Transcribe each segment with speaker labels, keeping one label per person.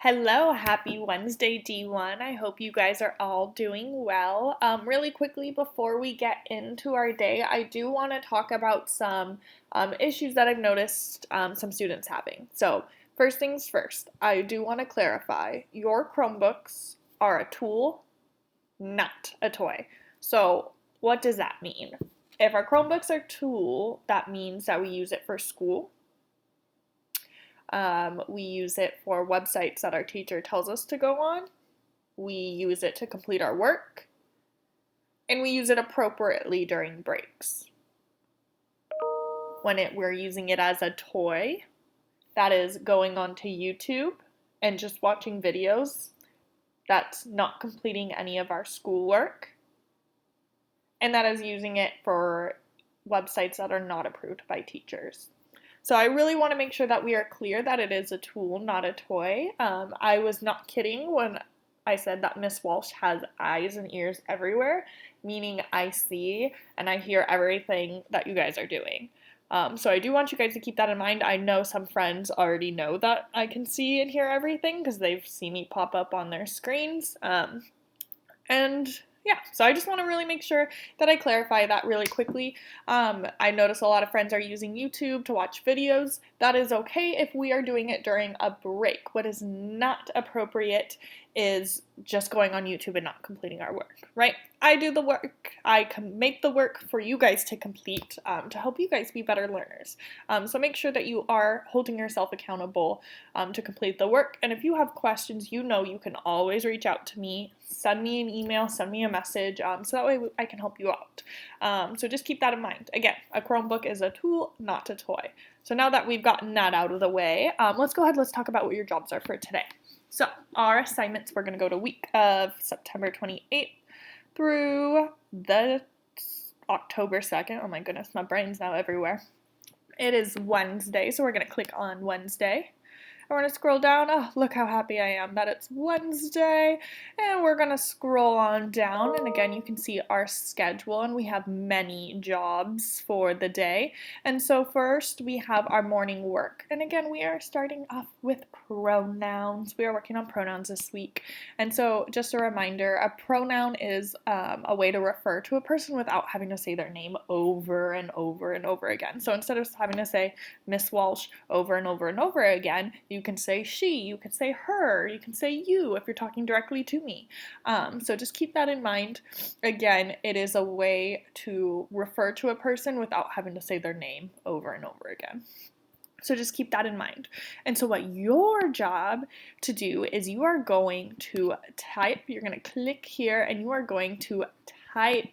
Speaker 1: Hello, happy Wednesday, D1. I hope you guys are all doing well. Really quickly, before we get into our day, I do want to talk about some issues that I've noticed some students having. So, first things first, I do want to clarify your Chromebooks are a tool, not a toy. So, what does that mean? If our Chromebooks are a tool, that means that we use it for school. We use it for websites that our teacher tells us to go on. We use it to complete our work. And we use it appropriately during breaks. When we're using it as a toy, that is going onto YouTube and just watching videos. That's not completing any of our schoolwork. And that is using it for websites that are not approved by teachers. So I really want to make sure that we are clear that it is a tool, not a toy. I was not kidding when I said that Miss Walsh has eyes and ears everywhere, meaning I see and I hear everything that you guys are doing. So I do want you guys to keep that in mind. I know some friends already know that I can see and hear everything because they've seen me pop up on their screens. And yeah, so I just want to really make sure that I clarify that really quickly. I notice a lot of friends are using YouTube to watch videos. That is okay if we are doing it during a break. What is not appropriate is just going on YouTube and not completing our work, right? I do the work. I can make the work for you guys to complete to help you guys be better learners. So make sure that you are holding yourself accountable to complete the work. And if you have questions, you know you can always reach out to me. Send me an email, send me a message, so that way I can help you out. So just keep that in mind. Again, a Chromebook is a tool, not a toy. So now that we've gotten that out of the way, let's talk about what your jobs are for today. So our assignments, we're going to go to week of September 28th through the October 2nd. Oh my goodness, my brain's now everywhere. It is Wednesday, so we're going to click on Wednesday. We're going to scroll down. Oh, look how happy I am that it's Wednesday. And we're going to scroll on down. And again, you can see our schedule, and we have many jobs for the day. And so first, we have our morning work. And again, we are starting off with pronouns. We are working on pronouns this week. And so just a reminder, a pronoun is a way to refer to a person without having to say their name over and over and over again. So instead of having to say Miss Walsh over and over and over again, you can say she, you can say her, you can say you if you're talking directly to me. So just keep that in mind. Again, it is a way to refer to a person without having to say their name over and over again. So just keep that in mind. And so what your job to do is you are going to type, you're going to click here and you are going to type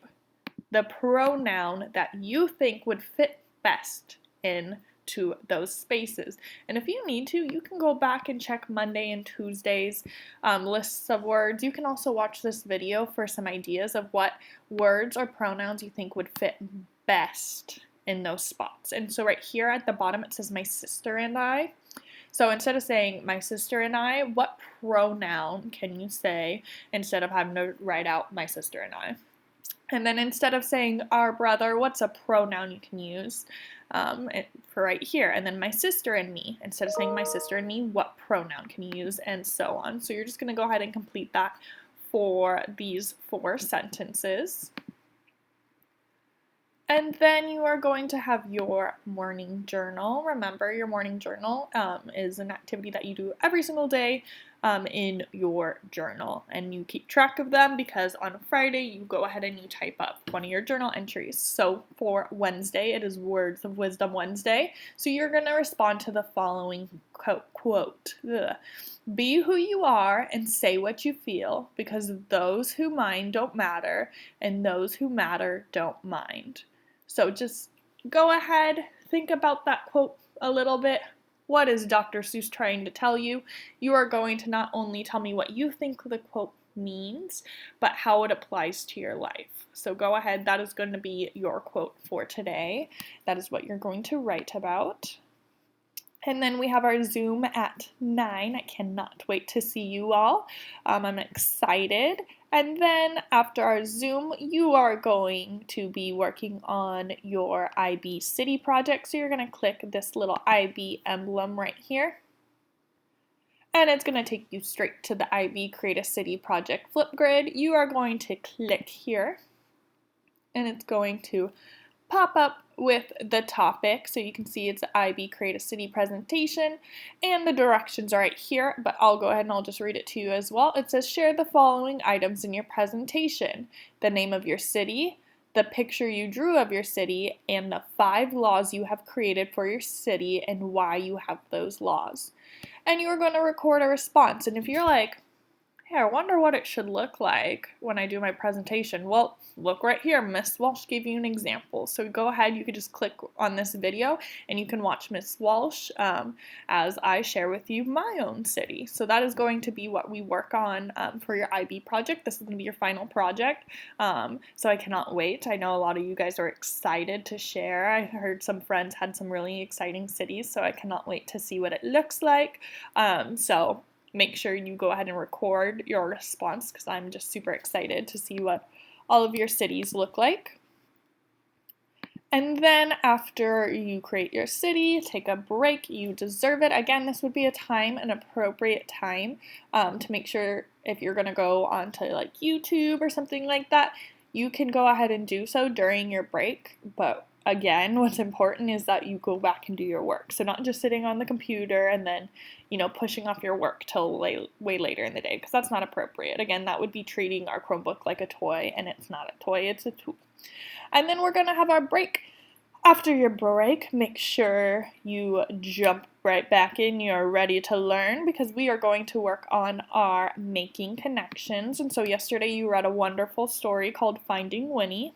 Speaker 1: the pronoun that you think would fit best into those spaces. And if you need to, you can go back and check Monday and Tuesday's lists of words. You can also watch this video for some ideas of what words or pronouns you think would fit best in those spots. And so right here at the bottom it says my sister and I. So instead of saying my sister and I, what pronoun can you say instead of having to write out my sister and I? And then instead of saying our brother, what's a pronoun you can use for right here? And then my sister and me. Instead of saying my sister and me, what pronoun can you use? And so on. So you're just going to go ahead and complete that for these 4 sentences. And then you are going to have your morning journal. Remember, your morning journal is an activity that you do every single day in your journal. And you keep track of them because on Friday you go ahead and you type up one of your journal entries. So for Wednesday, it is Words of Wisdom Wednesday. So you're going to respond to the following quote. Be who you are and say what you feel, because those who mind don't matter and those who matter don't mind. So just go ahead, think about that quote a little bit. What is Dr. Seuss trying to tell you? You are going to not only tell me what you think the quote means, but how it applies to your life. So go ahead, that is going to be your quote for today. That is what you're going to write about. And then we have our Zoom at 9. I cannot wait to see you all. I'm excited. And then after our Zoom, you are going to be working on your IB City project. So you're going to click this little IB emblem right here. and it's going to take you straight to the IB Create a City project Flipgrid. You are going to click here, and it's going to pop up with the topic, so you can see it's IB Create a City presentation, and the directions are right here, but I'll go ahead and I'll just read it to you as well. It says, share the following items in your presentation: the name of your city, the picture you drew of your city, and the 5 laws you have created for your city and why you have those laws. And you are going to record a response, and if you're like, hey, I wonder what it should look like when I do my presentation. Well, look right here. Miss Walsh gave you an example. So go ahead, you could just click on this video and you can watch Miss Walsh as I share with you my own city. So that is going to be what we work on for your IB project. This is going to be your final project. So I cannot wait. I know a lot of you guys are excited to share. I heard some friends had some really exciting cities, so I cannot wait to see what it looks like. So make sure you go ahead and record your response, because I'm just super excited to see what all of your cities look like. And then after you create your city, take a break. You deserve it. Again, this would be an appropriate time to make sure if you're going to go onto like YouTube or something like that, you can go ahead and do so during your break. But again, what's important is that you go back and do your work. So not just sitting on the computer and then, pushing off your work till way later in the day, because that's not appropriate. Again, that would be treating our Chromebook like a toy, and it's not a toy, it's a tool. And then we're going to have our break. After your break, make sure you jump right back in. You're ready to learn, because we are going to work on our making connections. And so yesterday you read a wonderful story called Finding Winnie,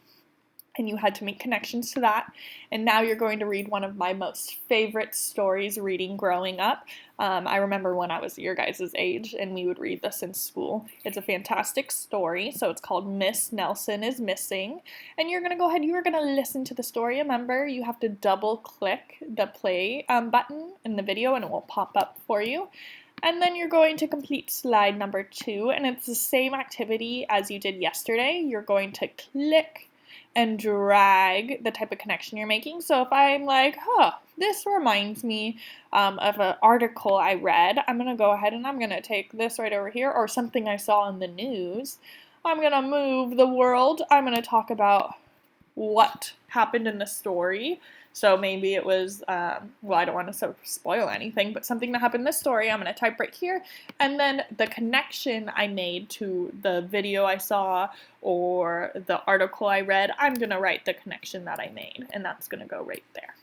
Speaker 1: and you had to make connections to that. And now you're going to read one of my most favorite stories reading growing up. I remember when I was your guys' age and we would read this in school. It's a fantastic story. So it's called Miss Nelson is Missing. And you're going to go ahead, you are going to listen to the story. Remember, you have to double click the play button in the video and it will pop up for you. And then you're going to complete slide number 2, and it's the same activity as you did yesterday. You're going to click and drag the type of connection you're making. So if I'm like, this reminds me of an article I read, I'm going to go ahead and I'm going to take this right over here, or something I saw in the news. I'm going to move the world. I'm going to talk about what happened in the story. So maybe it was, I don't want to spoil anything, but something that happened in this story, I'm going to type right here. And then the connection I made to the video I saw or the article I read, I'm going to write the connection that I made. And that's going to go right there.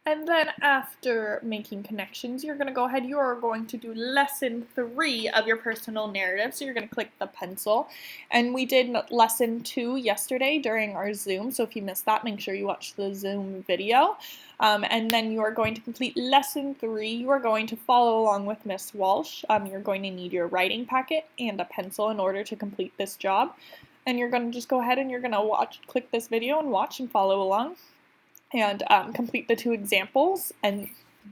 Speaker 1: And then after making connections, you're going to go ahead, you are going to do lesson 3 of your personal narrative. So you're going to click the pencil. And we did lesson 2 yesterday during our Zoom. So if you missed that, make sure you watch the Zoom video. And then you are going to complete lesson 3. You are going to follow along with Miss Walsh. You're going to need your writing packet and a pencil in order to complete this job. And you're going to just go ahead and you're going to click this video and watch and follow along. And complete the 2 examples, and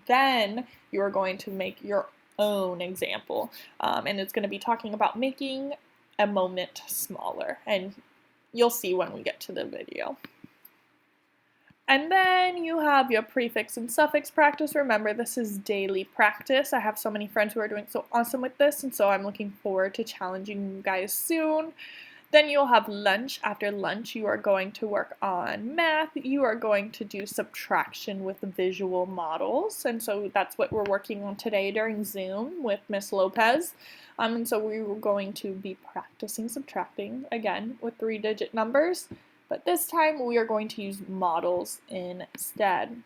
Speaker 1: then you're going to make your own example. And it's going to be talking about making a moment smaller, and you'll see when we get to the video. And then you have your prefix and suffix practice. Remember, this is daily practice. I have so many friends who are doing so awesome with this, and so I'm looking forward to challenging you guys soon. Then you'll have lunch. After lunch, you are going to work on math. You are going to do subtraction with visual models. And so that's what we're working on today during Zoom with Miss Lopez. And so we were going to be practicing subtracting, again, with 3-digit numbers. But this time, we are going to use models instead.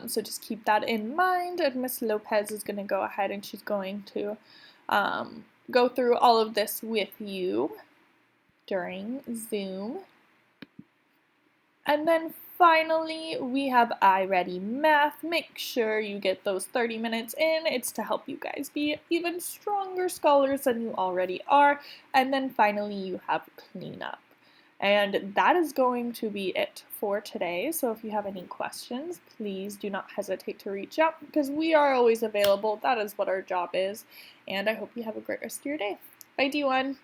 Speaker 1: So just keep that in mind. And Miss Lopez is going to go ahead and she's going to go through all of this with you during Zoom. And then finally, we have iReady Math. Make sure you get those 30 minutes in. It's to help you guys be even stronger scholars than you already are. And then finally, you have cleanup. And that is going to be it for today. So if you have any questions, please do not hesitate to reach out, because we are always available. That is what our job is. And I hope you have a great rest of your day. Bye, D1.